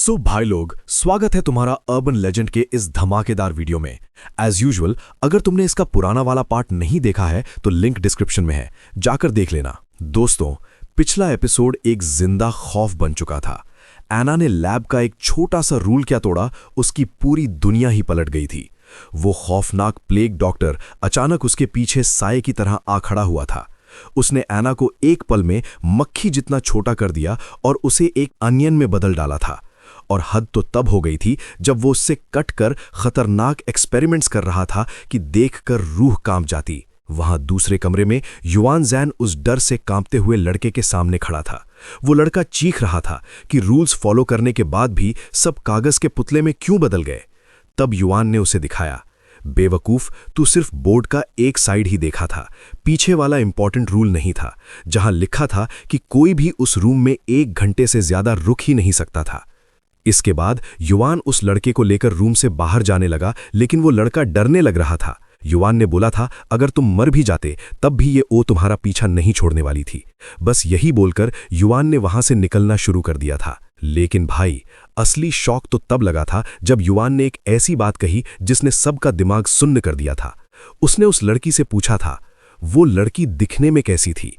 भाई लोग, स्वागत है तुम्हारा अर्बन लेजेंड के इस धमाकेदार वीडियो में। एज यूजुअल, अगर तुमने इसका पुराना वाला पार्ट नहीं देखा है तो लिंक डिस्क्रिप्शन में है, जाकर देख लेना। दोस्तों, पिछला एपिसोड एक जिंदा खौफ बन चुका था। एना ने लैब का एक छोटा सा रूल क्या तोड़ा, उसकी पूरी दुनिया ही पलट गई थी। वो खौफनाक प्लेग डॉक्टर अचानक उसके पीछे साये की तरह आ खड़ा हुआ था। उसने एना को एक पल में मक्खी जितना छोटा कर दिया और उसे एक अनियन में बदल डाला था। और हद तो तब हो गई थी जब वो उससे कटकर खतरनाक एक्सपेरिमेंट्स कर रहा था कि देखकर रूह कांप जाती। वहां दूसरे कमरे में युआन जैन उस डर से कांपते हुए लड़के के सामने खड़ा था। वो लड़का चीख रहा था कि रूल्स फॉलो करने के बाद भी सब कागज के पुतले में क्यों बदल गए। तब युआन ने उसे दिखाया, बेवकूफ, तू सिर्फ बोर्ड का एक साइड ही देखा था, पीछे वाला इंपॉर्टेंट रूल नहीं था, जहां लिखा था कि कोई भी उस रूम में 1 घंटे से ज्यादा रुक ही नहीं सकता था। इसके बाद युआन उस लड़के को लेकर रूम से बाहर जाने लगा, लेकिन वो लड़का डरने लग रहा था। युआन ने बोला था, अगर तुम मर भी जाते तब भी ये ओ तुम्हारा पीछा नहीं छोड़ने वाली थी। बस यही बोलकर युआन ने वहां से निकलना शुरू कर दिया था। लेकिन भाई, असली शौक तो तब लगा था जब युआन ने एक ऐसी बात कही जिसने सबका दिमाग सुन्न कर दिया था। उसने उस लड़की से पूछा था, वो लड़की दिखने में कैसी थी?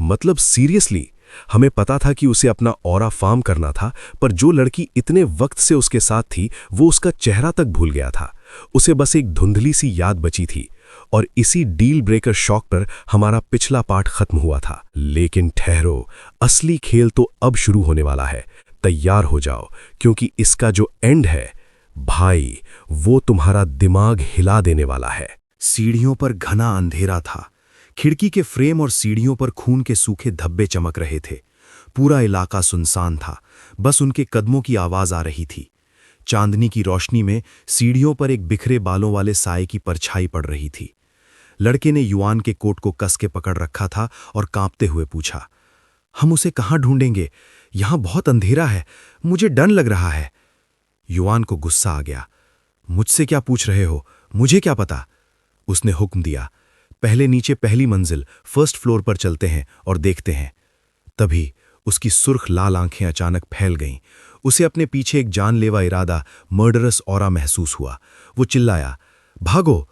मतलब सीरियसली, हमें पता था कि उसे अपना ऑरा फार्म करना था, पर जो लड़की इतने वक्त से उसके साथ थी वो उसका चेहरा तक भूल गया था। उसे बस एक धुंधली सी याद बची थी। और इसी डील ब्रेकर शॉक पर हमारा पिछला पार्ट खत्म हुआ था। लेकिन ठहरो, असली खेल तो अब शुरू होने वाला है। तैयार हो जाओ, क्योंकि इसका जो एंड है भाई, वो तुम्हारा दिमाग हिला देने वाला है। सीढ़ियों पर घना अंधेरा था। खिड़की के फ्रेम और सीढ़ियों पर खून के सूखे धब्बे चमक रहे थे। पूरा इलाका सुनसान था, बस उनके कदमों की आवाज आ रही थी। चांदनी की रोशनी में सीढ़ियों पर एक बिखरे बालों वाले साये की परछाई पड़ रही थी। लड़के ने युआन के कोट को कस के पकड़ रखा था और कांपते हुए पूछा, हम उसे कहाँ ढूंढेंगे? यहां बहुत अंधेरा है, मुझे डर लग रहा है। युआन को गुस्सा आ गया। मुझसे क्या पूछ रहे हो, मुझे क्या पता? उसने हुक्म दिया, पहले नीचे पहली मंजिल फर्स्ट फ्लोर पर चलते हैं और देखते हैं। तभी उसकी सुर्ख लाल आंखें अचानक फैल गईं। उसे अपने पीछे एक जानलेवा इरादा, मर्डरस ऑरा महसूस हुआ। वो चिल्लाया, भागो!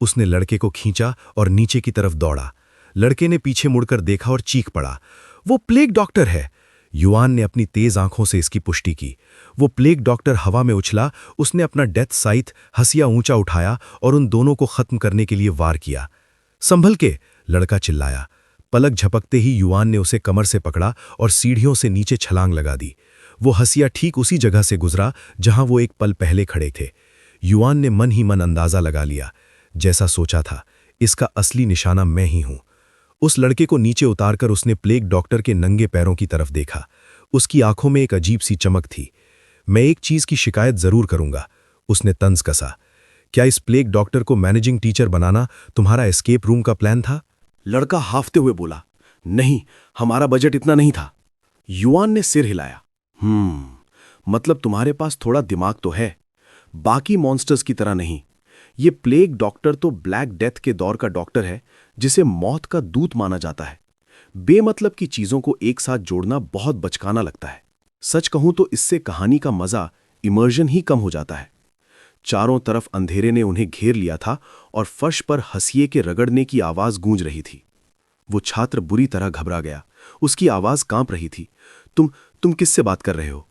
उसने लड़के को खींचा और नीचे की तरफ दौड़ा। लड़के ने पीछे मुड़कर देखा और चीख पड़ा, वो प्लेग डॉक्टर है। युआन ने अपनी तेज आंखों से इसकी पुष्टि की। वो प्लेग डॉक्टर हवा में उछला। उसने अपना डेथ साइथ हसिया ऊंचा उठाया और उन दोनों को खत्म करने के लिए वार किया। संभल के! लड़का चिल्लाया। पलक झपकते ही युआन ने उसे कमर से पकड़ा और सीढ़ियों से नीचे छलांग लगा दी। वो हसिया ठीक उसी जगह से गुजरा जहां वो एक पल पहले खड़े थे। युआन ने मन ही मन अंदाजा लगा लिया, जैसा सोचा था, इसका असली निशाना मैं ही हूं। उस लड़के को नीचे उतारकर उसने प्लेग डॉक्टर के नंगे पैरों की तरफ देखा। उसकी आंखों में एक अजीब सी चमक थी। मैं एक चीज की शिकायत जरूर करूंगा, उसने तंज कसा। क्या इस प्लेग डॉक्टर को मैनेजिंग टीचर बनाना तुम्हारा एस्केप रूम का प्लान था? लड़का हाफते हुए बोला, नहीं, हमारा बजट इतना नहीं था। युआन ने सिर हिलाया। मतलब तुम्हारे पास थोड़ा दिमाग तो है, बाकी मॉन्स्टर्स की तरह नहीं। ये प्लेग डॉक्टर तो ब्लैक डेथ के दौर का डॉक्टर है, जिसे मौत का दूत माना जाता है। बेमतलब की चीजों को एक साथ जोड़ना बहुत बचकाना लगता है। सच कहूं तो इससे कहानी का मजा, इमर्जन ही कम हो जाता है। चारों तरफ अंधेरे ने उन्हें घेर लिया था और फर्श पर हंसिए के रगड़ने की आवाज गूंज रही थी। वो छात्र बुरी तरह घबरा गया। उसकी आवाज कांप रही थी। तुम किससे बात कर रहे हो?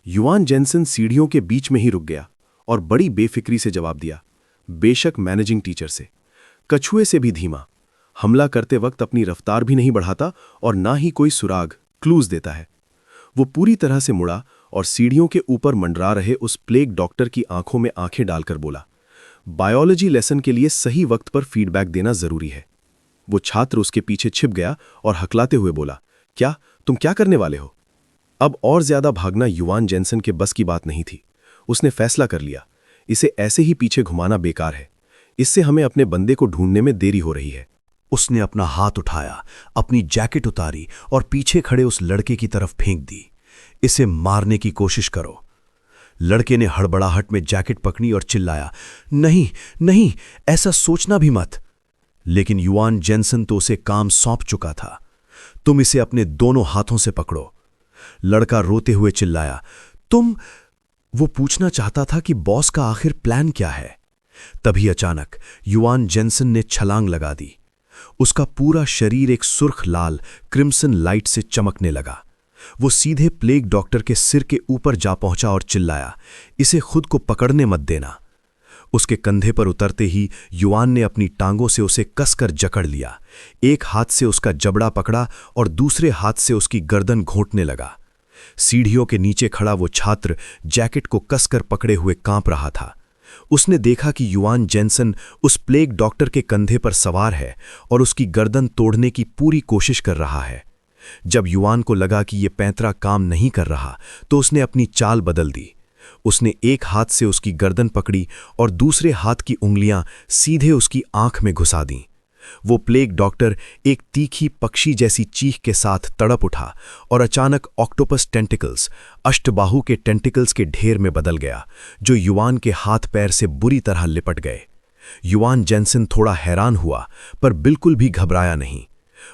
युआन जेनसन सीढ़ियों के बीच में ही रुक गया और बड़ी बेफिक्री से जवाब दिया, बेशक मैनेजिंग टीचर से। कछुए से भी धीमा। हमला करते वक्त अपनी रफ्तार भी नहीं बढ़ाता और ना ही कोई सुराग, क्लूज देता है। वो पूरी तरह से मुड़ा और सीढ़ियों के ऊपर मंडरा रहे उस प्लेग डॉक्टर की आंखों में आंखें डालकर बोला, बायोलॉजी लेसन के लिए सही वक्त पर फीडबैक देना जरूरी है। वो छात्र उसके पीछे छिप गया और हकलाते हुए बोला, तुम क्या करने वाले हो? अब और ज्यादा भागना युआन जेनसन के बस की बात नहीं थी। उसने फैसला कर लिया, इसे ऐसे ही पीछे घुमाना बेकार है। इससे हमें अपने बंदे को ढूंढने में देरी हो रही है। उसने अपना हाथ उठाया, अपनी जैकेट उतारी और पीछे खड़े उस लड़के की तरफ फेंक दी। इसे मारने की कोशिश करो। लड़के ने हड़बड़ाहट में जैकेट पकड़ी और चिल्लाया, नहीं नहीं, ऐसा सोचना भी मत। लेकिन युआन जेनसन तो उसे काम सौंप चुका था। तुम इसे अपने दोनों हाथों से पकड़ो। लड़का रोते हुए चिल्लाया, वो पूछना चाहता था कि बॉस का आखिर प्लान क्या है। तभी अचानक युआन जेनसन ने छलांग लगा दी। उसका पूरा शरीर एक सुर्ख लाल क्रिम्सन लाइट से चमकने लगा। वो सीधे प्लेग डॉक्टर के सिर के ऊपर जा पहुंचा और चिल्लाया, इसे खुद को पकड़ने मत देना। उसके कंधे पर उतरते ही युआन ने अपनी टांगों से उसे कसकर जकड़ लिया। एक हाथ से उसका जबड़ा पकड़ा और दूसरे हाथ से उसकी गर्दन घोंटने लगा। सीढ़ियों के नीचे खड़ा वो छात्र जैकेट को कसकर पकड़े हुए कांप रहा था। उसने देखा कि युआन जेनसन उस प्लेग डॉक्टर के कंधे पर सवार है और उसकी गर्दन तोड़ने की पूरी कोशिश कर रहा है। जब युआन को लगा कि ये पैंतरा काम नहीं कर रहा तो उसने अपनी चाल बदल दी। उसने एक हाथ से उसकी गर्दन पकड़ी और दूसरे हाथ की उंगलियां सीधे उसकी आंख में घुसा दीं। वो प्लेग डॉक्टर एक तीखी पक्षी जैसी चीख के साथ तड़प उठा और अचानक ऑक्टोपस टेंटिकल्स, अष्टबाहु के टेंटिकल्स के ढेर में बदल गया, जो युआन के हाथ पैर से बुरी तरह लिपट गए। युआन जेनसन थोड़ा हैरान हुआ, पर बिल्कुल भी घबराया नहीं।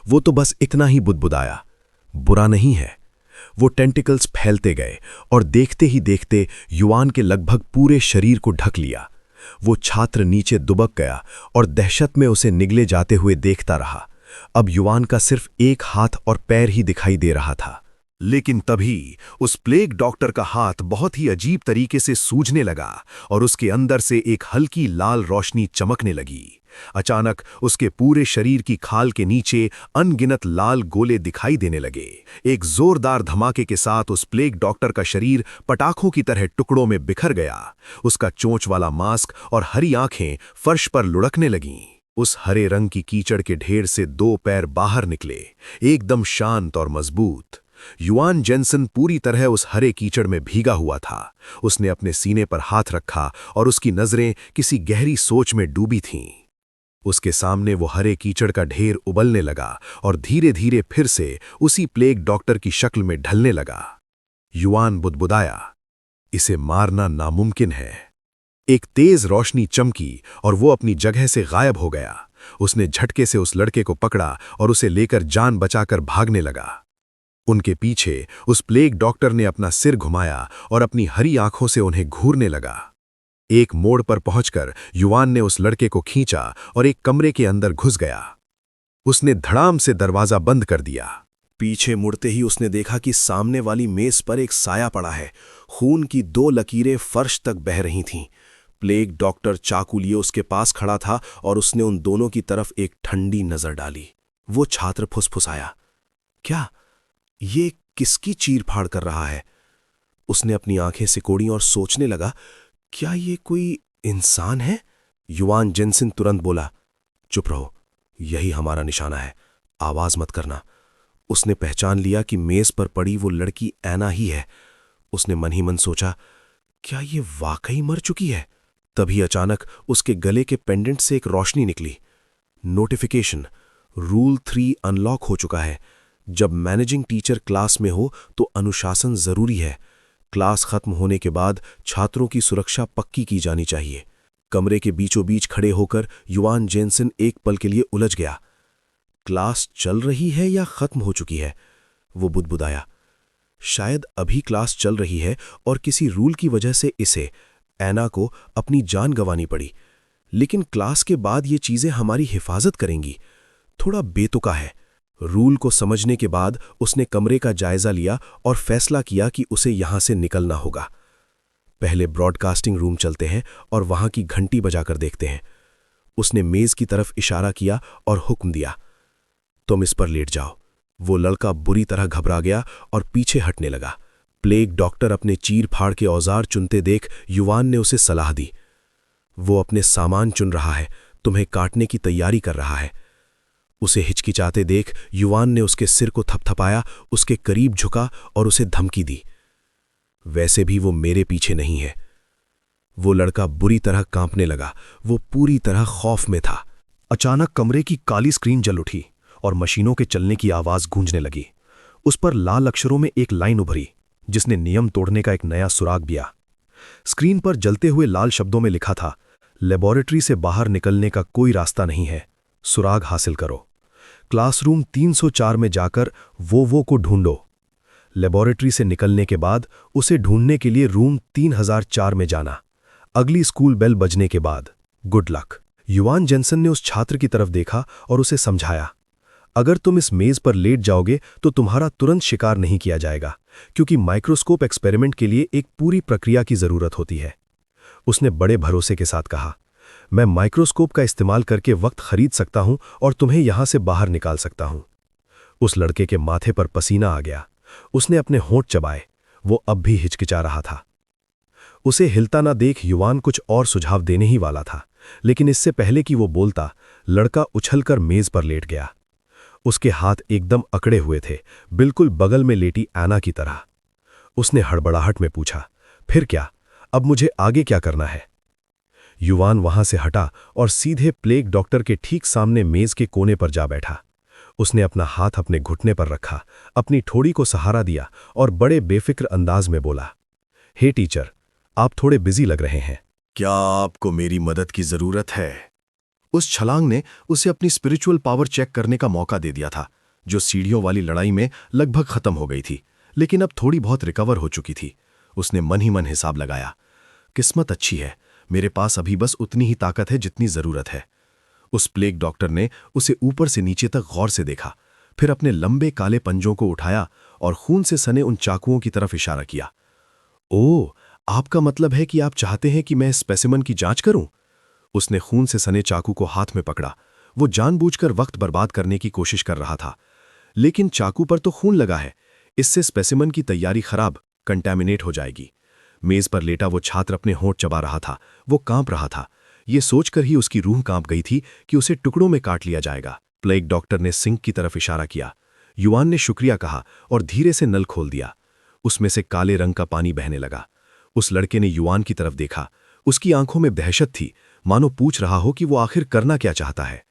वो तो बस इतना ही बुदबुदाया, बुरा नहीं है। वो टेंटिकल्स फैलते गए और देखते ही देखते युआन के लगभग पूरे शरीर को ढक लिया। वो छात्र नीचे दुबक गया और दहशत में उसे निगले जाते हुए देखता रहा। अब युआन का सिर्फ एक हाथ और पैर ही दिखाई दे रहा था। लेकिन तभी उस प्लेग डॉक्टर का हाथ बहुत ही अजीब तरीके से सूजने लगा और उसके अंदर से एक हल्की लाल रोशनी चमकने लगी। अचानक उसके पूरे शरीर की खाल के नीचे अनगिनत लाल गोले दिखाई देने लगे। एक जोरदार धमाके के साथ उस प्लेग डॉक्टर का शरीर पटाखों की तरह टुकड़ों में बिखर गया। उसका चोंच वाला मास्क और हरी आंखें फर्श पर लुढ़कने लगीं। उस हरे रंग की कीचड़ के ढेर से दो पैर बाहर निकले, एकदम शांत और मजबूत। युआन जेनसन पूरी तरह उस हरे कीचड़ में भीगा हुआ था। उसने अपने सीने पर हाथ रखा और उसकी नजरें किसी गहरी सोच में डूबी थीं। उसके सामने वो हरे कीचड़ का ढेर उबलने लगा और धीरे धीरे फिर से उसी प्लेग डॉक्टर की शक्ल में ढलने लगा। युआन बुदबुदाया, इसे मारना नामुमकिन है। एक तेज रोशनी चमकी और वो अपनी जगह से गायब हो गया। उसने झटके से उस लड़के को पकड़ा और उसे लेकर जान बचाकर भागने लगा। उनके पीछे उस प्लेग डॉक्टर ने अपना सिर घुमाया और अपनी हरी आंखों से उन्हें घूरने लगा। एक मोड़ पर पहुंचकर युआन ने उस लड़के को खींचा और एक कमरे के अंदर घुस गया। उसने धड़ाम से दरवाजा बंद कर दिया। पीछे मुड़ते ही उसने देखा कि सामने वाली मेज पर एक साया पड़ा है। खून की दो लकीरें फर्श तक बह रही थीं। प्लेग डॉक्टर चाकू लिए उसके पास खड़ा था और उसने उन दोनों की तरफ एक ठंडी नजर डाली। वो छात्र फुसफुसाया, क्या ये किसकी चीरफाड़ कर रहा है? उसने अपनी आंखें सिकोड़ी और सोचने लगा, क्या ये कोई इंसान है? युआन जेनसन तुरंत बोला, चुप रहो, यही हमारा निशाना है, आवाज मत करना। उसने पहचान लिया कि मेज पर पड़ी वो लड़की ऐना ही है। उसने मन ही मन सोचा, क्या ये वाकई मर चुकी है? तभी अचानक उसके गले के पेंडेंट से एक रोशनी निकली। नोटिफिकेशन, रूल 3 अनलॉक हो चुका है। जब मैनेजिंग टीचर क्लास में हो तो अनुशासन जरूरी है। क्लास खत्म होने के बाद छात्रों की सुरक्षा पक्की की जानी चाहिए। कमरे के बीचों बीच खड़े होकर युआन जेनसन एक पल के लिए उलझ गया। क्लास चल रही है या खत्म हो चुकी है? वो बुदबुदाया, शायद अभी क्लास चल रही है और किसी रूल की वजह से इसे, ऐना को, अपनी जान गंवानी पड़ी। लेकिन क्लास के बाद ये चीजें हमारी हिफाजत करेंगी। थोड़ा बेतुका है। रूल को समझने के बाद उसने कमरे का जायजा लिया और फैसला किया कि उसे यहां से निकलना होगा। पहले ब्रॉडकास्टिंग रूम चलते हैं और वहां की घंटी बजाकर देखते हैं। उसने मेज की तरफ इशारा किया और हुक्म दिया, तुम इस पर लेट जाओ। वो लड़का बुरी तरह घबरा गया और पीछे हटने लगा। प्लेग डॉक्टर अपने चीर फाड़ के औजार चुनते देख युआन ने उसे सलाह दी, वो अपने सामान चुन रहा है, तुम्हें काटने की तैयारी कर रहा है। उसे हिचकिचाते देख युआन ने उसके सिर को थपथपाया, उसके करीब झुका और उसे धमकी दी, वैसे भी वो मेरे पीछे नहीं है। वो लड़का बुरी तरह कांपने लगा। वो पूरी तरह खौफ में था। अचानक कमरे की काली स्क्रीन जल उठी और मशीनों के चलने की आवाज गूंजने लगी। उस पर लाल अक्षरों में एक लाइन उभरी जिसने नियम तोड़ने का एक नया सुराग दिया। स्क्रीन पर जलते हुए लाल शब्दों में लिखा था, लेबोरेटरी से बाहर निकलने का कोई रास्ता नहीं है, सुराग हासिल करो। क्लासरूम 304 में जाकर वो को ढूंढो। लेबोरेटरी से निकलने के बाद उसे ढूंढने के लिए रूम 3004 में जाना। अगली स्कूल बेल बजने के बाद गुड लक। युआन जेनसन ने उस छात्र की तरफ देखा और उसे समझाया, अगर तुम इस मेज पर लेट जाओगे तो तुम्हारा तुरंत शिकार नहीं किया जाएगा, क्योंकि माइक्रोस्कोप एक्सपेरिमेंट के लिए एक पूरी प्रक्रिया की जरूरत होती है। उसने बड़े भरोसे के साथ कहा, मैं माइक्रोस्कोप का इस्तेमाल करके वक्त खरीद सकता हूं और तुम्हें यहां से बाहर निकाल सकता हूं। उस लड़के के माथे पर पसीना आ गया। उसने अपने होंठ चबाए। वो अब भी हिचकिचा रहा था। उसे हिलता ना देख युवान कुछ और सुझाव देने ही वाला था, लेकिन इससे पहले कि वो बोलता, लड़का उछलकर मेज पर लेट गया। उसके हाथ एकदम अकड़े हुए थे, बिल्कुल बगल में लेटी एना की तरह। उसने हड़बड़ाहट में पूछा, फिर क्या? अब मुझे आगे क्या करना है? युवान वहां से हटा और सीधे प्लेग डॉक्टर के ठीक सामने मेज के कोने पर जा बैठा। उसने अपना हाथ अपने घुटने पर रखा, अपनी ठोड़ी को सहारा दिया और बड़े बेफिक्र अंदाज में बोला, हे टीचर, आप थोड़े बिजी लग रहे हैं। क्या आपको मेरी मदद की जरूरत है? उस छलांग ने उसे अपनी स्पिरिचुअल पावर चेक करने का मौका दे दिया था, जो सीढ़ियों वाली लड़ाई में लगभग खत्म हो गई थी, लेकिन अब थोड़ी बहुत रिकवर हो चुकी थी। उसने मन ही मन हिसाब लगाया, किस्मत अच्छी है, मेरे पास अभी बस उतनी ही ताकत है जितनी जरूरत है। उस प्लेग डॉक्टर ने उसे ऊपर से नीचे तक गौर से देखा, फिर अपने लंबे काले पंजों को उठाया और खून से सने उन चाकुओं की तरफ इशारा किया। ओह, आपका मतलब है कि आप चाहते हैं कि मैं इस स्पेसिमन की जांच करूं? उसने खून से सने चाकू को हाथ में पकड़ा। वो जानबूझकर वक्त बर्बाद करने की कोशिश कर रहा था, लेकिन चाकू पर तो खून लगा है, इससे स्पेसिमन की तैयारी खराब, कंटैमिनेट हो जाएगी। मेज पर लेटा वो छात्र अपने होंठ चबा रहा था। वो कांप रहा था। ये सोचकर ही उसकी रूह कांप गई थी कि उसे टुकड़ों में काट लिया जाएगा। प्लेग डॉक्टर ने सिंक की तरफ इशारा किया। युवान ने शुक्रिया कहा और धीरे से नल खोल दिया। उसमें से काले रंग का पानी बहने लगा। उस लड़के ने युवान की तरफ देखा। उसकी आंखों में दहशत थी, मानो पूछ रहा हो कि वो आखिर करना क्या चाहता है।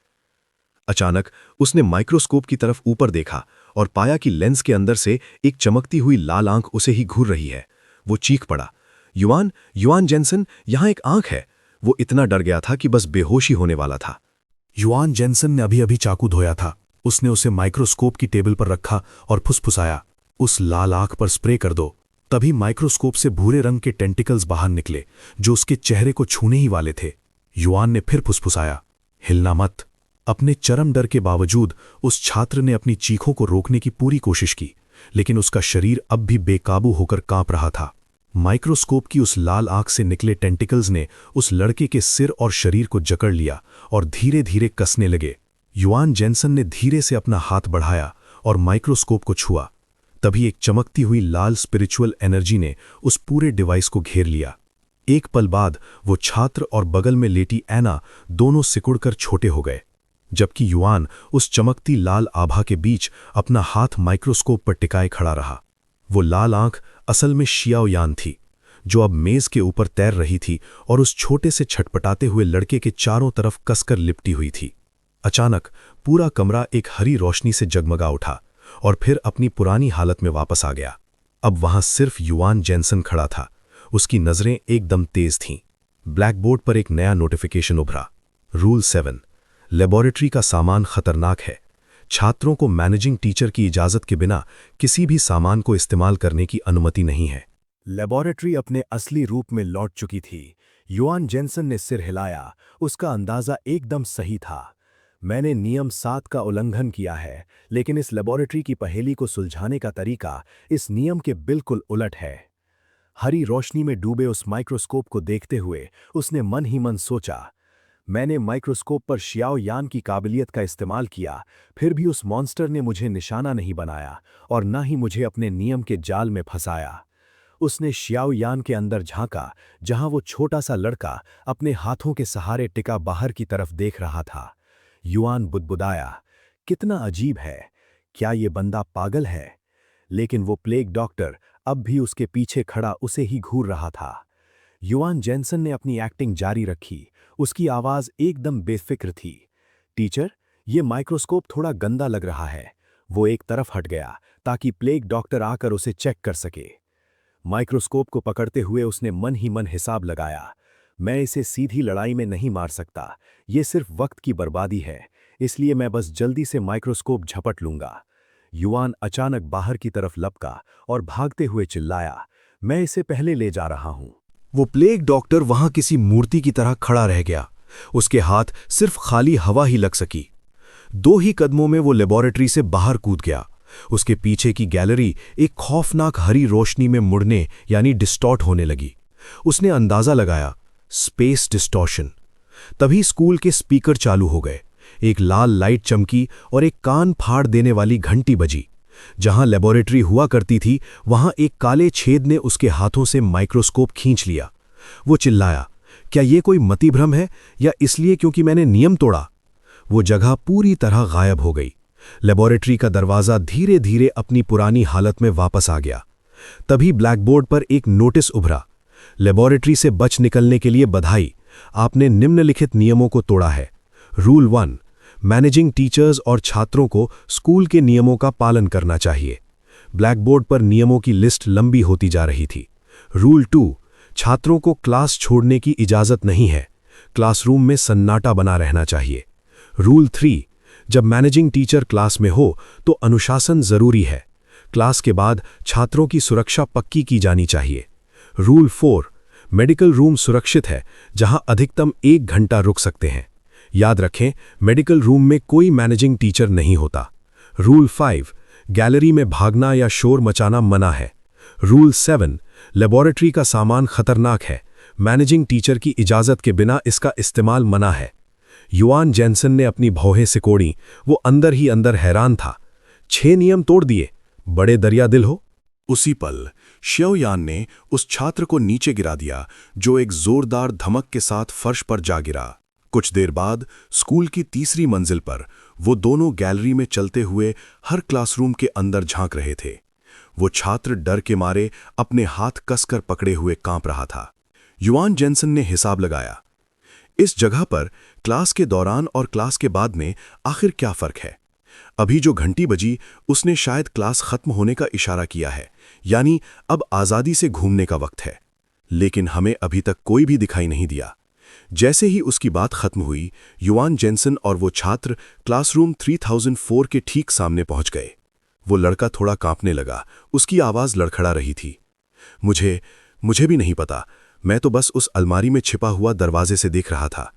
अचानक उसने माइक्रोस्कोप की तरफ ऊपर देखा और पाया कि लेंस के अंदर से एक चमकती हुई लाल आंख उसे ही घूर रही है। वो चीख पड़ा, युआन, युआन जेनसन, यहां एक आंख है। वो इतना डर गया था कि बस बेहोशी होने वाला था। युआन जेनसन ने अभी अभी चाकू धोया था। उसने उसे माइक्रोस्कोप की टेबल पर रखा और फुसफुसाया, उस लाल आंख पर स्प्रे कर दो। तभी माइक्रोस्कोप से भूरे रंग के टेंटिकल्स बाहर निकले, जो उसके चेहरे को छूने ही वाले थे। युआन ने फिर फुसफुसाया, हिलना मत। अपने चरम डर के बावजूद उस छात्र ने अपनी चीखों को रोकने की पूरी कोशिश की, लेकिन उसका शरीर अब भी बेकाबू होकर कांप रहा था। माइक्रोस्कोप की उस लाल आंख से निकले टेंटिकल्स ने उस लड़के के सिर और शरीर को जकड़ लिया और धीरे धीरे कसने लगे। युआन जेनसन ने धीरे से अपना हाथ बढ़ाया और माइक्रोस्कोप को छुआ। तभी एक चमकती हुई लाल स्पिरिचुअल एनर्जी ने उस पूरे डिवाइस को घेर लिया। एक पल बाद वो छात्र और बगल में लेटी एना दोनों सिकुड़कर छोटे हो गए, जबकि युआन उस चमकती लाल आभा के बीच अपना हाथ माइक्रोस्कोप पर टिकाए खड़ा रहा। वो लाल आंख असल में शियाओ यान थी, जो अब मेज के ऊपर तैर रही थी और उस छोटे से छटपटाते हुए लड़के के चारों तरफ कसकर लिपटी हुई थी। अचानक पूरा कमरा एक हरी रोशनी से जगमगा उठा और फिर अपनी पुरानी हालत में वापस आ गया। अब वहां सिर्फ युआन जेनसन खड़ा था। उसकी नजरें एकदम तेज थीं। ब्लैकबोर्ड पर एक नया नोटिफिकेशन उभरा। रूल 7, लेबोरेटरी का सामान खतरनाक है। छात्रों को मैनेजिंग टीचर की इजाजत के बिना किसी भी सामान को इस्तेमाल करने की अनुमति नहीं है। लेबोरेटरी अपने असली रूप में लौट चुकी थी। युआन जेनसन ने सिर हिलाया। उसका अंदाजा एकदम सही था। मैंने नियम 7 का उल्लंघन किया है, लेकिन इस लेबोरेटरी की पहेली को सुलझाने का तरीका इस नियम के बिल्कुल उलट है। हरी रोशनी में डूबे उस माइक्रोस्कोप को देखते हुए उसने मन ही मन सोचा, मैंने माइक्रोस्कोप पर शियाओ यान की काबिलियत का इस्तेमाल किया, फिर भी उस मॉन्स्टर ने मुझे निशाना नहीं बनाया और न ही मुझे अपने नियम के जाल में फंसाया। उसने शियाओ यान के अंदर झांका, जहां वो छोटा सा लड़का अपने हाथों के सहारे टिका बाहर की तरफ देख रहा था। युआन बुदबुदाया, कितना अजीब है, क्या ये बंदा पागल है? लेकिन वो प्लेग डॉक्टर अब भी उसके पीछे खड़ा उसे ही घूर रहा था। युआन जेनसन ने अपनी एक्टिंग जारी रखी। उसकी आवाज एकदम बेफिक्र थी। टीचर, ये माइक्रोस्कोप थोड़ा गंदा लग रहा है। वो एक तरफ हट गया ताकि प्लेग डॉक्टर आकर उसे चेक कर सके। माइक्रोस्कोप को पकड़ते हुए उसने मन ही मन हिसाब लगाया, मैं इसे सीधी लड़ाई में नहीं मार सकता, ये सिर्फ वक्त की बर्बादी है, इसलिए मैं बस जल्दी से माइक्रोस्कोप झपट लूंगा। युआन अचानक बाहर की तरफ लपका और भागते हुए चिल्लाया, मैं इसे पहले ले जा रहा हूं। वो प्लेग डॉक्टर वहां किसी मूर्ति की तरह खड़ा रह गया। उसके हाथ सिर्फ खाली हवा ही लग सकी। 2 ही कदमों में वो लेबोरेटरी से बाहर कूद गया। उसके पीछे की गैलरी एक खौफनाक हरी रोशनी में मुड़ने यानी डिस्टॉर्ट होने लगी। उसने अंदाजा लगाया, स्पेस डिस्टॉर्शन। तभी स्कूल के स्पीकर चालू हो गए। एक लाल लाइट चमकी और एक कान फाड़ देने वाली घंटी बजी। जहां लेबोरेटरी हुआ करती थी वहां एक काले छेद ने उसके हाथों से माइक्रोस्कोप खींच लिया। वो चिल्लाया, क्या ये कोई मतिभ्रम है या इसलिए क्योंकि मैंने नियम तोड़ा? वो जगह पूरी तरह गायब हो गई। लेबोरेटरी का दरवाजा धीरे धीरे अपनी पुरानी हालत में वापस आ गया। तभी ब्लैकबोर्ड पर एक नोटिस उभरा, लेबोरेटरी से बच निकलने के लिए बधाई, आपने निम्नलिखित नियमों को तोड़ा है। रूल 1, मैनेजिंग टीचर्स और छात्रों को स्कूल के नियमों का पालन करना चाहिए। ब्लैकबोर्ड पर नियमों की लिस्ट लंबी होती जा रही थी। रूल 2, छात्रों को क्लास छोड़ने की इजाज़त नहीं है, क्लासरूम में सन्नाटा बना रहना चाहिए। रूल 3, जब मैनेजिंग टीचर क्लास में हो तो अनुशासन जरूरी है, क्लास के बाद छात्रों की सुरक्षा पक्की की जानी चाहिए। रूल 4, मेडिकल रूम सुरक्षित है, जहां अधिकतम 1 घंटा रुक सकते हैं। याद रखें, मेडिकल रूम में कोई मैनेजिंग टीचर नहीं होता। रूल 5, गैलरी में भागना या शोर मचाना मना है। रूल 7, लेबोरेटरी का सामान खतरनाक है, मैनेजिंग टीचर की इजाज़त के बिना इसका इस्तेमाल मना है। युआन जेनसन ने अपनी भौहें सिकोड़ी। वो अंदर ही अंदर हैरान था। 6 नियम तोड़ दिए, बड़े दरिया दिल हो। उसी पल श्योयान ने उस छात्र को नीचे गिरा दिया, जो एक जोरदार धमक के साथ फर्श पर जा गिरा। कुछ देर बाद स्कूल की तीसरी मंजिल पर वो दोनों गैलरी में चलते हुए हर क्लासरूम के अंदर झांक रहे थे। वो छात्र डर के मारे अपने हाथ कसकर पकड़े हुए कांप रहा था। युआन जेनसन ने हिसाब लगाया, इस जगह पर क्लास के दौरान और क्लास के बाद में आखिर क्या फर्क है? अभी जो घंटी बजी उसने शायद क्लास खत्म होने का इशारा किया है, यानी अब आज़ादी से घूमने का वक्त है। लेकिन हमें अभी तक कोई भी दिखाई नहीं दिया। जैसे ही उसकी बात खत्म हुई, युआन जेनसन और वो छात्र क्लासरूम 3004 के ठीक सामने पहुंच गए। वो लड़का थोड़ा कांपने लगा, उसकी आवाज़ लड़खड़ा रही थी। मुझे भी नहीं पता, मैं तो बस उस अलमारी में छिपा हुआ दरवाजे से देख रहा था।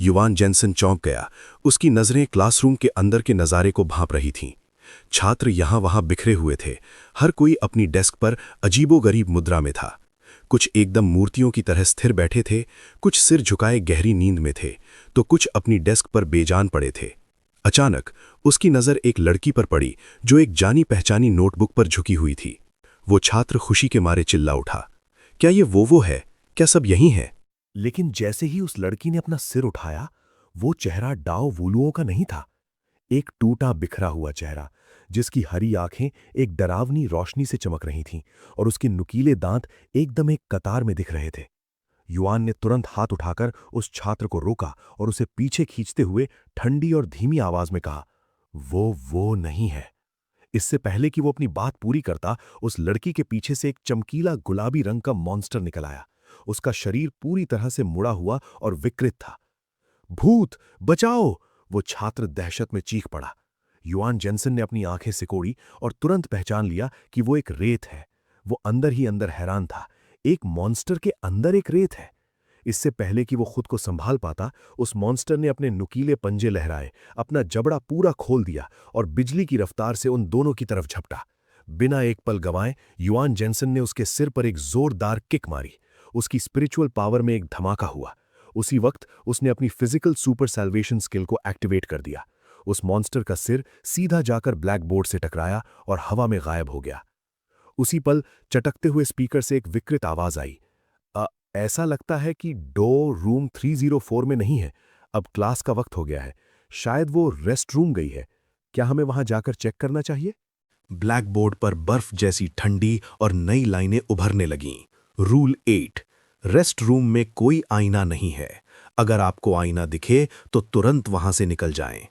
युआन जेनसन चौंक गया। उसकी नज़रें क्लासरूम के अंदर के नज़ारे को भांप रही थीं। छात्र यहाँ वहाँ बिखरे हुए थे, हर कोई अपनी डेस्क पर अजीबोगरीब मुद्रा में था। कुछ एकदम मूर्तियों की तरह स्थिर बैठे थे, कुछ सिर झुकाए गहरी नींद में थे, तो कुछ अपनी डेस्क पर बेजान पड़े थे। अचानक उसकी नज़र एक लड़की पर पड़ी, जो एक जानी पहचानी नोटबुक पर झुकी हुई थी। वो छात्र खुशी के मारे चिल्ला उठा, क्या ये वो है? क्या सब यही है? लेकिन जैसे ही उस लड़की ने अपना सिर उठाया, वो चेहरा डाओ वुलुओ का नहीं था। एक टूटा बिखरा हुआ चेहरा, जिसकी हरी आंखें एक डरावनी रोशनी से चमक रही थीं और उसके नुकीले दांत एकदम एक कतार में दिख रहे थे। युआन ने तुरंत हाथ उठाकर उस छात्र को रोका और उसे पीछे खींचते हुए ठंडी और धीमी आवाज में कहा, वो नहीं है। इससे पहले कि वो अपनी बात पूरी करता, उस लड़की के पीछे से एक चमकीला गुलाबी रंग का मॉन्स्टर निकल आया। उसका शरीर पूरी तरह से मुड़ा हुआ और विकृत था। भूत बचाओ! वो छात्र दहशत में चीख पड़ा। युआन जेनसन ने अपनी आंखें सिकोड़ी और तुरंत पहचान लिया कि वो एक रेत है। वो अंदर ही अंदर हैरान था, एक मॉन्स्टर के अंदर एक रेत है। इससे पहले कि वो खुद को संभाल पाता, उस मॉन्स्टर ने अपने नुकीले पंजे लहराए, अपना जबड़ा पूरा खोल दिया और बिजली की रफ्तार से उन दोनों की तरफ झपटा। बिना एक पल गंवाए युआन जेनसन ने उसके सिर पर एक जोरदार किक मारी। उसकी स्पिरिचुअल पावर में एक धमाका हुआ। उसी वक्त उसने अपनी फिजिकल सुपर सैल्वेशन स्किल को एक्टिवेट कर दिया। उस मॉन्स्टर का सिर सीधा जाकर ब्लैक बोर्ड से टकराया और हवा में गायब हो गया। उसी पल चटकते हुए स्पीकर से एक विकृत आवाज आई, ऐसा लगता है कि डो रूम 304 में नहीं है। अब क्लास का वक्त हो गया है। शायद वो रेस्ट रूम गई है। क्या हमें वहां जाकर चेक करना चाहिए? ब्लैक बोर्ड पर बर्फ जैसी ठंडी और नई लाइनें उभरने लगीं। रूल 8, रेस्ट रूम में कोई आईना नहीं है। अगर आपको आईना दिखे तो तुरंत वहां से निकल जाएं।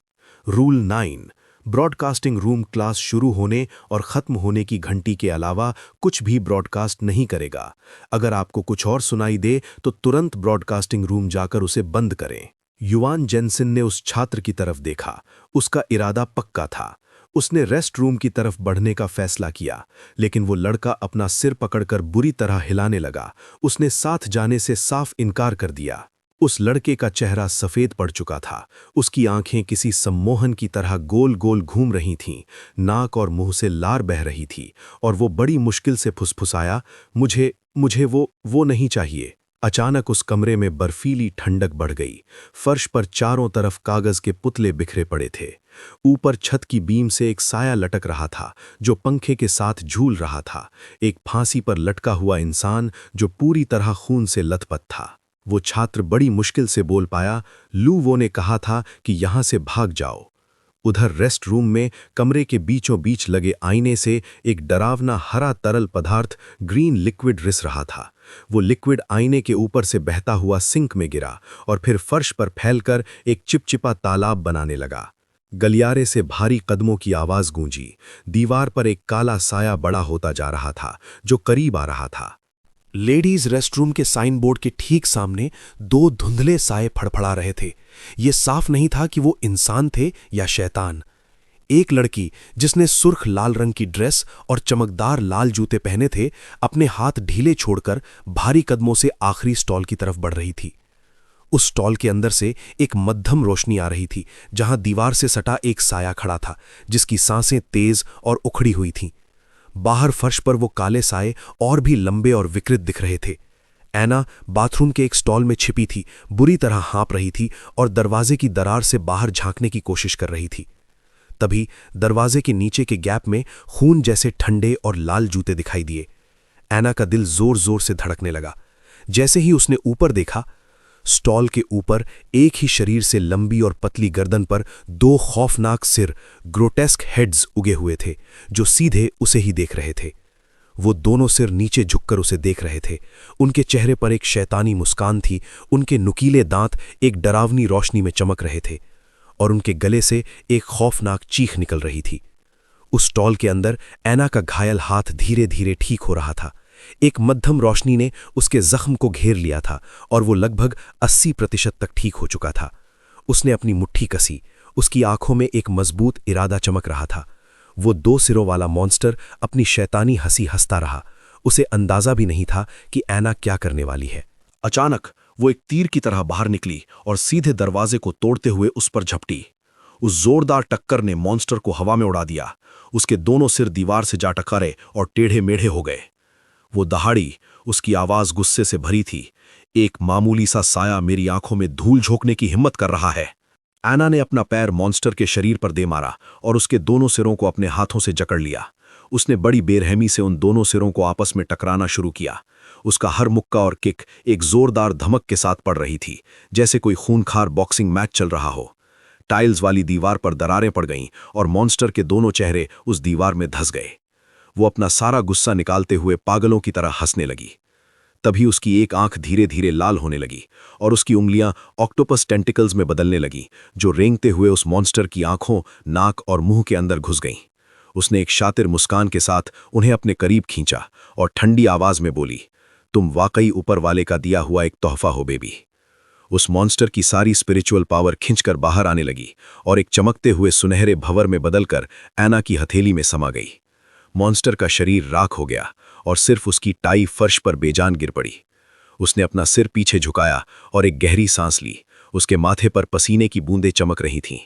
रूल 9, ब्रॉडकास्टिंग रूम क्लास शुरू होने और ख़त्म होने की घंटी के अलावा कुछ भी ब्रॉडकास्ट नहीं करेगा। अगर आपको कुछ और सुनाई दे तो तुरंत ब्रॉडकास्टिंग रूम जाकर उसे बंद करें। युआन जेनसन ने उस छात्र की तरफ देखा। उसका इरादा पक्का था। उसने रेस्ट रूम की तरफ बढ़ने का फैसला किया, लेकिन वो लड़का अपना सिर पकड़कर बुरी तरह हिलाने लगा। उसने साथ जाने से साफ इनकार कर दिया। उस लड़के का चेहरा सफ़ेद पड़ चुका था। उसकी आंखें किसी सम्मोहन की तरह गोल गोल घूम रही थीं, नाक और मुंह से लार बह रही थी, और वो बड़ी मुश्किल से फुसफुसाया, मुझे वो नहीं चाहिए। अचानक उस कमरे में बर्फीली ठंडक बढ़ गई। फर्श पर चारों तरफ कागज के पुतले बिखरे पड़े थे। ऊपर छत की बीम से एक साया लटक रहा था, जो पंखे के साथ झूल रहा था। एक फांसी पर लटका हुआ इंसान जो पूरी तरह खून से लथपथ था। वो छात्र बड़ी मुश्किल से बोल पाया, लू ने कहा था कि यहां से भाग जाओ। उधर रेस्ट रूम में कमरे के बीचों बीच लगे आईने से एक डरावना हरा तरल पदार्थ ग्रीन लिक्विड रिस रहा था। वो लिक्विड आईने के ऊपर से बहता हुआ सिंक में गिरा और फिर फर्श पर फैलकर एक चिपचिपा तालाब बनाने लगा। गलियारे से भारी कदमों की आवाज गूंजी। दीवार पर एक काला साया बड़ा होता जा रहा था, जो करीब आ रहा था। लेडीज रेस्टरूम के साइन बोर्ड के ठीक सामने दो धुंधले साए फड़फड़ा रहे थे। ये साफ नहीं था कि वो इंसान थे या शैतान। एक लड़की, जिसने सुर्ख लाल रंग की ड्रेस और चमकदार लाल जूते पहने थे, अपने हाथ ढीले छोड़कर भारी कदमों से आखिरी स्टॉल की तरफ बढ़ रही थी। उस स्टॉल के अंदर से एक मध्यम रोशनी आ रही थी, जहां दीवार से सटा एक साया खड़ा था, जिसकी सांसें तेज और उखड़ी हुई थीं। बाहर फर्श पर वो काले साए और भी लंबे और विकृत दिख रहे थे। ऐना बाथरूम के एक स्टॉल में छिपी थी, बुरी तरह हाँप रही थी और दरवाजे की दरार से बाहर झांकने की कोशिश कर रही थी। तभी दरवाजे के नीचे के गैप में खून जैसे ठंडे और लाल जूते दिखाई दिए। ऐना का दिल जोर जोर से धड़कने लगा। जैसे ही उसने ऊपर देखा, स्टॉल के ऊपर एक ही शरीर से लंबी और पतली गर्दन पर दो खौफनाक सिर, ग्रोटेस्क हेड्स उगे हुए थे, जो सीधे उसे ही देख रहे थे। वो दोनों सिर नीचे झुककर उसे देख रहे थे। उनके चेहरे पर एक शैतानी मुस्कान थी। उनके नुकीले दांत एक डरावनी रोशनी में चमक रहे थे और उनके गले से एक खौफनाक चीख निकल रही थी। उस स्टॉल के अंदर ऐना का घायल हाथ धीरे धीरे ठीक हो रहा था। एक मध्यम रोशनी ने उसके जख्म को घेर लिया था और वो लगभग 80% तक ठीक हो चुका था। उसने अपनी मुट्ठी कसी। उसकी आंखों में एक मजबूत इरादा चमक रहा था। वो दो सिरों वाला मॉन्स्टर अपनी शैतानी हंसी हंसता रहा। उसे अंदाजा भी नहीं था कि ऐना क्या करने वाली है। अचानक वो एक तीर की तरह बाहर निकली और सीधे दरवाजे को तोड़ते हुए उस पर झपटी। उस जोरदार टक्कर ने मॉन्स्टर को हवा में उड़ा दिया। उसके दोनों सिर दीवार से जा टकराए और टेढ़े मेढ़े हो गए। वो दहाड़ी, उसकी आवाज गुस्से से भरी थी। एक मामूली सा साया मेरी आंखों में धूल झोंकने की हिम्मत कर रहा है। ऐना ने अपना पैर मॉन्स्टर के शरीर पर दे मारा और उसके दोनों सिरों को अपने हाथों से जकड़ लिया। उसने बड़ी बेरहमी से उन दोनों सिरों को आपस में टकराना शुरू किया। उसका हर मुक्का और किक एक जोरदार धमक के साथ पड़ रही थी, जैसे कोई खूनखार बॉक्सिंग मैच चल रहा हो। टाइल्स वाली दीवार पर दरारें पड़ गईं और मॉन्स्टर के दोनों चेहरे उस दीवार में धंस गए। वो अपना सारा गुस्सा निकालते हुए पागलों की तरह हंसने लगी। तभी उसकी एक आंख धीरे धीरे लाल होने लगी और उसकी उंगलियां ऑक्टोपस टेंटिकल्स में बदलने लगी, जो रेंगते हुए उस मॉन्स्टर की आंखों, नाक और मुंह के अंदर घुस गईं। उसने एक शातिर मुस्कान के साथ उन्हें अपने करीब खींचा और ठंडी आवाज में बोली, तुम वाकई ऊपर वाले का दिया हुआ एक तोहफा हो बेबी। उस मॉन्स्टर की सारी स्पिरिचुअल पावर खिंचकर बाहर आने लगी और एक चमकते हुए सुनहरे भंवर में बदलकर ऐना की हथेली में समा गई। मॉन्स्टर का शरीर राख हो गया और सिर्फ उसकी टाई फर्श पर बेजान गिर पड़ी। उसने अपना सिर पीछे झुकाया और एक गहरी सांस ली। उसके माथे पर पसीने की बूंदें चमक रही थीं।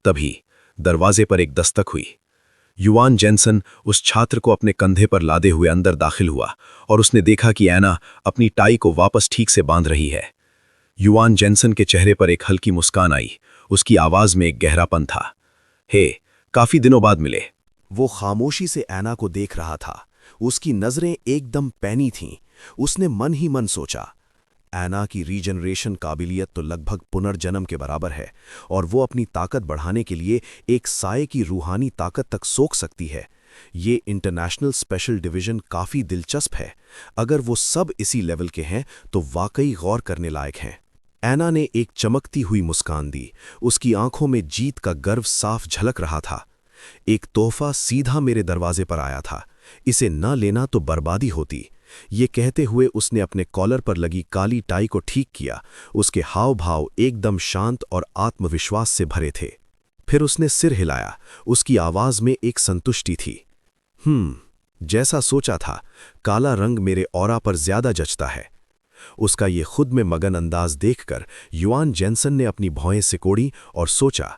तभी दरवाजे पर एक दस्तक हुई। युवान जेनसन उस छात्र को अपने कंधे पर लादे हुए अंदर दाखिल हुआ और उसने देखा कि ऐना अपनी टाई को वापस ठीक से बांध रही है। युवान जेनसन के चेहरे पर एक हल्की मुस्कान आई। उसकी आवाज में एक गहरापन था। हे, काफी दिनों बाद मिले। वो खामोशी से ऐना को देख रहा था। उसकी नजरें एकदम पैनी थीं। उसने मन ही मन सोचा, ऐना की रीजनरेशन काबिलियत तो लगभग पुनर्जन्म के बराबर है और वो अपनी ताकत बढ़ाने के लिए एक साये की रूहानी ताकत तक सोख सकती है। ये इंटरनेशनल स्पेशल डिवीजन काफ़ी दिलचस्प है। अगर वो सब इसी लेवल के हैं तो वाकई गौर करने लायक हैं। ऐना ने एक चमकती हुई मुस्कान दी। उसकी आंखों में जीत का गर्व साफ झलक रहा था। एक तोहफा सीधा मेरे दरवाजे पर आया था। इसे न लेना तो बर्बादी होती। ये कहते हुए उसने अपने कॉलर पर लगी काली टाई को ठीक किया। उसके हाव भाव एकदम शांत और आत्मविश्वास से भरे थे। फिर उसने सिर हिलाया। उसकी आवाज में एक संतुष्टि थी। जैसा सोचा था, काला रंग मेरे ऑरा पर ज्यादा जचता है। उसका ये खुद में मगन अंदाज देखकर युआन जेन्सन ने अपनी भौएं सिकोड़ी और सोचा,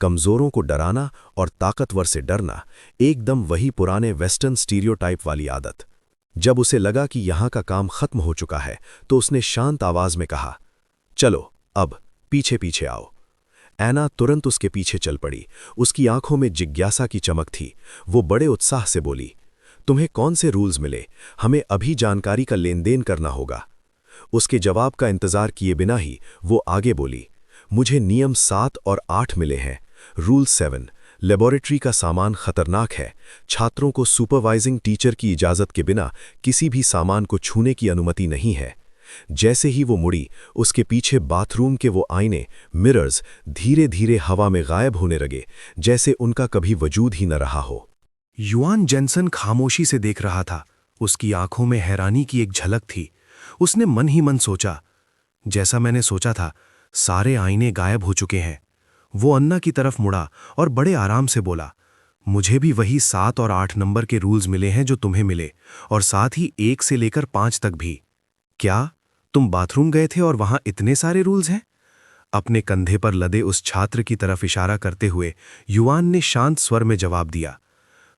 कमजोरों को डराना और ताकतवर से डरना, एकदम वही पुराने वेस्टर्न स्टीरियोटाइप वाली आदत। जब उसे लगा कि यहां का काम खत्म हो चुका है, तो उसने शांत आवाज में कहा, चलो अब पीछे पीछे आओ। ऐना तुरंत उसके पीछे चल पड़ी। उसकी आंखों में जिज्ञासा की चमक थी। वो बड़े उत्साह से बोली, तुम्हें कौन से रूल्स मिले? हमें अभी जानकारी का लेन देन करना होगा। उसके जवाब का इंतजार किए बिना ही वो आगे बोली, मुझे नियम 7 और 8 मिले हैं। रूल 7, लेबोरेटरी का सामान खतरनाक है। छात्रों को सुपरवाइजिंग टीचर की इजाजत के बिना किसी भी सामान को छूने की अनुमति नहीं है। जैसे ही वो मुड़ी, उसके पीछे बाथरूम के वो आईने, मिरर्स, धीरे धीरे हवा में गायब होने लगे, जैसे उनका कभी वजूद ही न रहा हो। युआन जेन्सन खामोशी से देख रहा था। उसकी आंखों में हैरानी की एक झलक थी। उसने मन ही मन सोचा, जैसा मैंने सोचा था, सारे आईने गायब हो चुके हैं। वो अन्ना की तरफ मुड़ा और बड़े आराम से बोला, मुझे भी वही 7 और 8 नंबर के रूल्स मिले हैं जो तुम्हें मिले, और साथ ही 1 से लेकर 5 तक भी। क्या तुम बाथरूम गए थे और वहां इतने सारे रूल्स हैं? अपने कंधे पर लदे उस छात्र की तरफ इशारा करते हुए युआन ने शांत स्वर में जवाब दिया,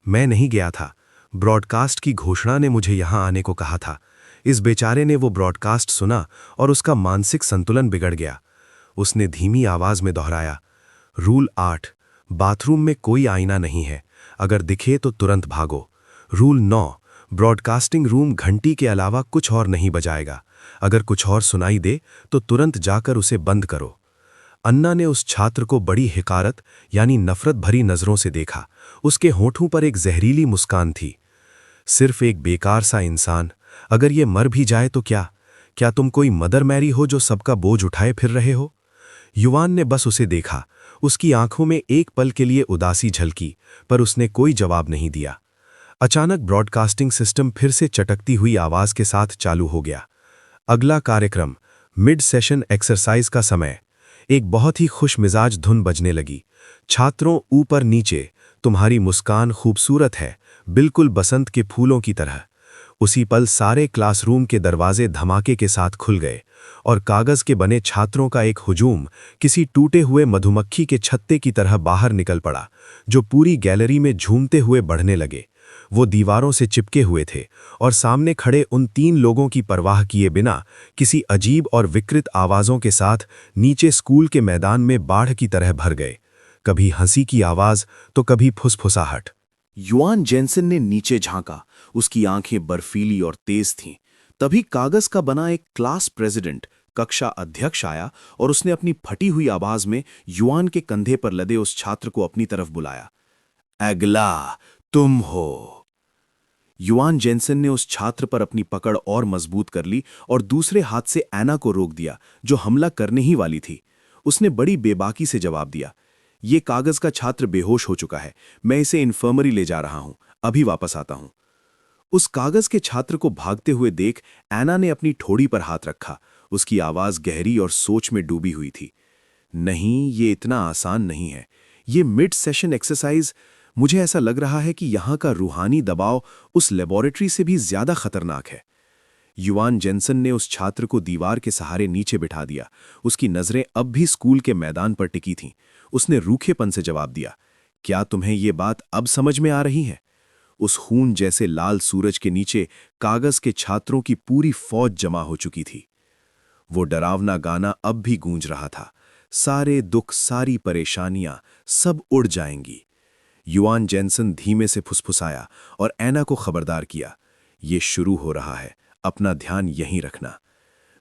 मैं नहीं गया था। ब्रॉडकास्ट की घोषणा ने मुझे यहां आने को कहा था। इस बेचारे ने वो ब्रॉडकास्ट सुना और उसका मानसिक संतुलन बिगड़ गया। उसने धीमी आवाज में दोहराया, रूल 8, बाथरूम में कोई आईना नहीं है। अगर दिखे तो तुरंत भागो। रूल 9, ब्रॉडकास्टिंग रूम घंटी के अलावा कुछ और नहीं बजाएगा। अगर कुछ और सुनाई दे तो तुरंत जाकर उसे बंद करो। अन्ना ने उस छात्र को बड़ी हिकारत यानी नफरत भरी नजरों से देखा। उसके होठों पर एक जहरीली मुस्कान थी। सिर्फ एक बेकार सा इंसान, अगर ये मर भी जाए तो क्या तुम कोई मदर मैरी हो जो सबका बोझ उठाए फिर रहे हो? युआन ने बस उसे देखा। उसकी आंखों में एक पल के लिए उदासी झलकी, पर उसने कोई जवाब नहीं दिया। अचानक ब्रॉडकास्टिंग सिस्टम फिर से चटकती हुई आवाज के साथ चालू हो गया। अगला कार्यक्रम, मिड सेशन एक्सरसाइज का समय। एक बहुत ही खुश मिजाज धुन बजने लगी। छात्रों, ऊपर नीचे, तुम्हारी मुस्कान खूबसूरत है, बिल्कुल बसंत के फूलों की तरह। उसी पल सारे क्लासरूम के दरवाजे धमाके के साथ खुल गए और कागज के बने छात्रों का एक हुजूम किसी टूटे हुए मधुमक्खी के छत्ते की तरह बाहर निकल पड़ा, जो पूरी गैलरी में झूमते हुए बढ़ने लगे। वो दीवारों से चिपके हुए थे और सामने खड़े उन 3 लोगों की परवाह किए बिना किसी अजीब और विकृत आवाज़ों के साथ नीचे स्कूल के मैदान में बाढ़ की तरह भर गए। कभी हंसी की आवाज़ तो कभी फुसफुसाहट। युआन जेन्सन ने नीचे झांका। उसकी आंखें बर्फीली और तेज थीं। तभी कागज का बना एक क्लास प्रेसिडेंट, कक्षा अध्यक्ष आया और उसने अपनी फटी हुई आवाज में युआन के कंधे पर लदे उस छात्र को अपनी तरफ बुलाया। अगला तुम हो। युआन जेन्सन ने उस छात्र पर अपनी पकड़ और मजबूत कर ली और दूसरे हाथ से ऐना को रोक दिया, जो हमला करने ही वाली थी। उसने बड़ी बेबाकी से जवाब दिया, ये कागज का छात्र बेहोश हो चुका है। मैं इसे इन्फर्मरी ले जा रहा हूं, अभी वापस आता हूं। उस कागज के छात्र को भागते हुए देख ऐना ने अपनी ठोड़ी पर हाथ रखा। उसकी आवाज गहरी और सोच में डूबी हुई थी। नहीं, ये इतना आसान नहीं है। ये मिड सेशन एक्सरसाइज, मुझे ऐसा लग रहा है कि यहां का रूहानी दबाव उस लेबोरेटरी से भी ज्यादा खतरनाक है। युआन जेन्सन ने उस छात्र को दीवार के सहारे नीचे बिठा दिया। उसकी नजरें अब भी स्कूल के मैदान पर टिकी थीं। उसने रूखेपन से जवाब दिया, क्या तुम्हें ये बात अब समझ में आ रही है? उस खून जैसे लाल सूरज के नीचे कागज के छात्रों की पूरी फौज जमा हो चुकी थी। वो डरावना गाना अब भी गूंज रहा था, सारे दुख, सारी परेशानियां सब उड़ जाएंगी। युआन जेन्सन धीमे से फुसफुसाया और ऐना को खबरदार किया, ये शुरू हो रहा है, अपना ध्यान यहीं रखना।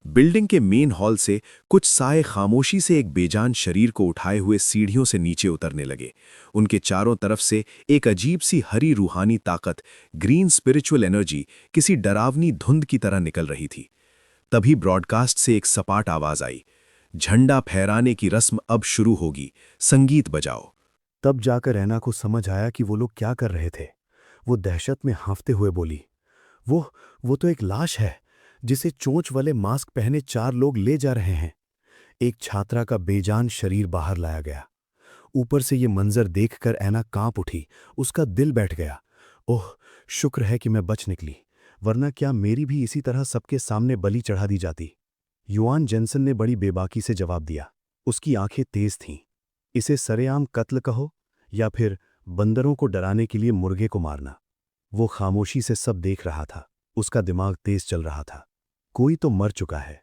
बिल्डिंग के मेन हॉल से कुछ साए खामोशी से एक बेजान शरीर को उठाए हुए सीढ़ियों से नीचे उतरने लगे। उनके चारों तरफ से एक अजीब सी हरी रूहानी ताकत, ग्रीन स्पिरिचुअल एनर्जी, किसी डरावनी धुंध की तरह निकल रही थी। तभी ब्रॉडकास्ट से एक सपाट आवाज आई, झंडा फहराने की रस्म अब शुरू होगी, संगीत बजाओ। तब जाकर ऐना को समझ आया कि वो लोग क्या कर रहे थे। वो दहशत में हांफते हुए बोली, वो तो एक लाश है जिसे चोंच वाले मास्क पहने 4 लोग ले जा रहे हैं। एक छात्रा का बेजान शरीर बाहर लाया गया। ऊपर से ये मंजर देखकर ऐना कांप उठी, उसका दिल बैठ गया। ओह, शुक्र है कि मैं बच निकली, वरना क्या मेरी भी इसी तरह सबके सामने बलि चढ़ा दी जाती। युआन जेनसन ने बड़ी बेबाकी से जवाब दिया। उसकी आंखें तेज थीं। इसे सरेआम कत्ल कहो या फिर बंदरों को डराने के लिए मुर्गे को मारना। वो खामोशी से सब देख रहा था। उसका दिमाग तेज चल रहा था। कोई तो मर चुका है,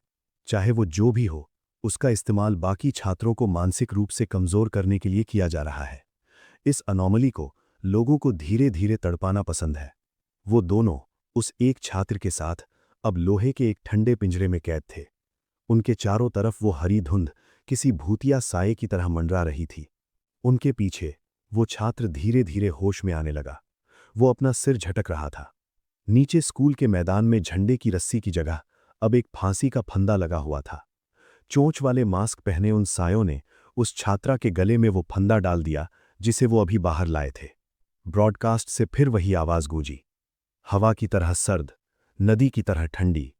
चाहे वो जो भी हो। उसका इस्तेमाल बाकी छात्रों को मानसिक रूप से कमजोर करने के लिए किया जा रहा है। इस अनोमली को लोगों को धीरे धीरे तड़पाना पसंद है। वो दोनों उस एक छात्र के साथ अब लोहे के एक ठंडे पिंजरे में कैद थे। उनके चारों तरफ वो हरी धुंध किसी भूतिया साये की तरह मंडरा रही थी। उनके पीछे वो छात्र धीरे धीरे होश में आने लगा। वो अपना सिर झटक रहा था। नीचे स्कूल के मैदान में झंडे की रस्सी की जगह अब एक फांसी का फंदा लगा हुआ था। चोंच वाले मास्क पहने उन सायों ने उस छात्रा के गले में वो फंदा डाल दिया जिसे वो अभी बाहर लाए थे। ब्रॉडकास्ट से फिर वही आवाज गूंजी, हवा की तरह सर्द, नदी की तरह ठंडी।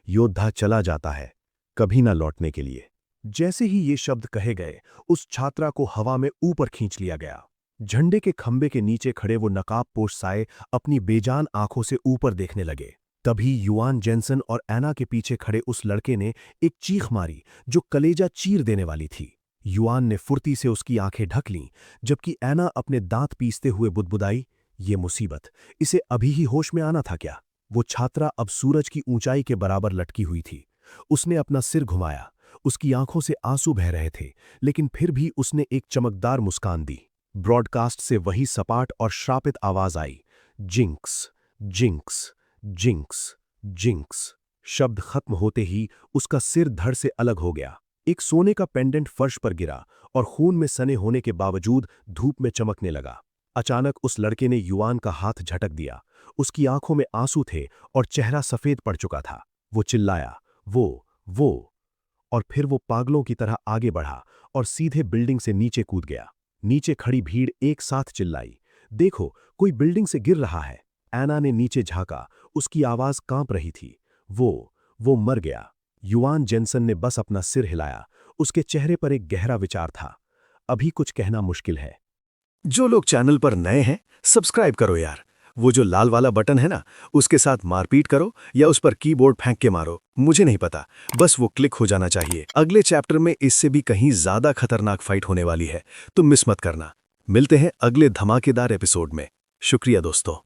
योद्धा चला जाता है, कभी ना लौटने के लिए। जैसे ही ये शब्द कहे गए, उस छात्रा को हवा में ऊपर खींच लिया गया। झंडे के खंबे के नीचे खड़े वो नकाबपोश साए अपनी बेजान आंखों से ऊपर देखने लगे। तभी युआन जेनसन और ऐना के पीछे खड़े उस लड़के ने एक चीख मारी जो कलेजा चीर देने वाली थी। युआन ने फुर्ती से उसकी आंखें ढक लीं, जबकि ऐना अपने दांत पीसते हुए बुदबुदाई, ये मुसीबत, इसे अभी ही होश में आना था क्या? वो छात्रा अब सूरज की ऊंचाई के बराबर लटकी हुई थी। उसने अपना सिर घुमाया। उसकी आंखों से आंसू बह रहे थे, लेकिन फिर भी उसने एक चमकदार मुस्कान दी। ब्रॉडकास्ट से वही सपाट और श्रापित आवाज आई, जिंक्स, जिंक्स, जिंक्स, जिंक्स। शब्द खत्म होते ही उसका सिर धड़ से अलग हो गया। एक सोने का पेंडेंट फर्श पर गिरा और खून में सने होने के बावजूद धूप में चमकने लगा। अचानक उस लड़के ने युआन का हाथ झटक दिया। उसकी आंखों में आंसू थे और चेहरा सफेद पड़ चुका था। वो चिल्लाया, वो, और फिर वो पागलों की तरह आगे बढ़ा और सीधे बिल्डिंग से नीचे कूद गया। नीचे खड़ी भीड़ एक साथ चिल्लाई, देखो, कोई बिल्डिंग से गिर रहा है। ऐना ने नीचे झांका, उसकी आवाज कांप रही थी। वो मर गया। युआन जेनसन ने बस अपना सिर हिलाया। उसके चेहरे पर एक गहरा विचार था, अभी कुछ कहना मुश्किल है। जो लोग चैनल पर नए हैं, सब्सक्राइब करो यार। वो जो लाल वाला बटन है ना, उसके साथ मारपीट करो या उस पर कीबोर्ड फेंक के मारो, मुझे नहीं पता, बस वो क्लिक हो जाना चाहिए। अगले चैप्टर में इससे भी कहीं ज्यादा खतरनाक फाइट होने वाली है, तो मिस मत करना। मिलते हैं अगले धमाकेदार एपिसोड में। शुक्रिया दोस्तों।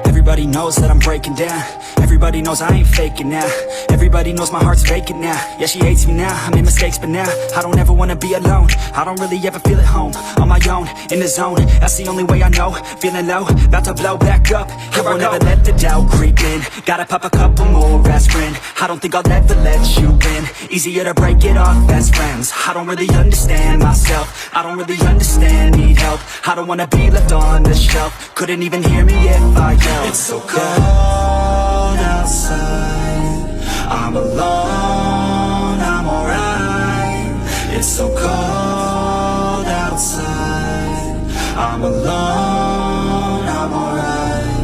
Everybody knows that I'm breaking down. Everybody knows I ain't faking now. Everybody knows my heart's vacant now. Yeah, she hates me now, I made mistakes but now I don't ever wanna be alone. I don't really ever feel at home. On my own, in the zone, that's the only way I know. Feeling low, about to blow back up. Here I won't ever let the doubt creep in. Gotta pop a couple more aspirin. I don't think I'll ever let you in. Easier to break it off best friends. I don't really understand myself. I don't really understand, need help. I don't wanna be left on the shelf. Couldn't even hear me if I yelled. It's so cold outside, I'm alone, I'm alright. It's so cold outside, I'm alone, I'm alright.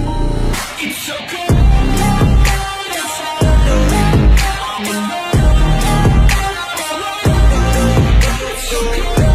It's so cold outside, I'm alone, it's so cold.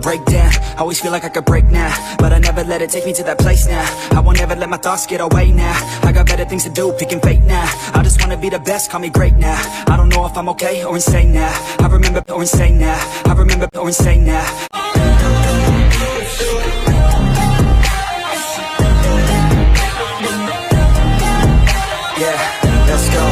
Break down, always feel like I could break now, but I never let it take me to that place now. I won't ever let my thoughts get away now. I got better things to do, picking fate now. I just wanna be the best, call me great now. I don't know if I'm okay or insane now. I remember or insane now. I remember or insane now. Yeah, let's go.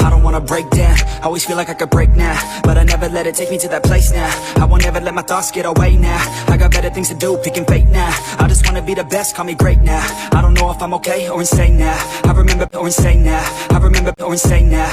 I wanna break down. Always feel like I could break now, but I never let it take me to that place now. I won't ever let my thoughts get away now. I got better things to do, picking fate now. I just wanna be the best, call me great now. I don't know if I'm okay or insane now. I remember or insane now. I remember or insane now.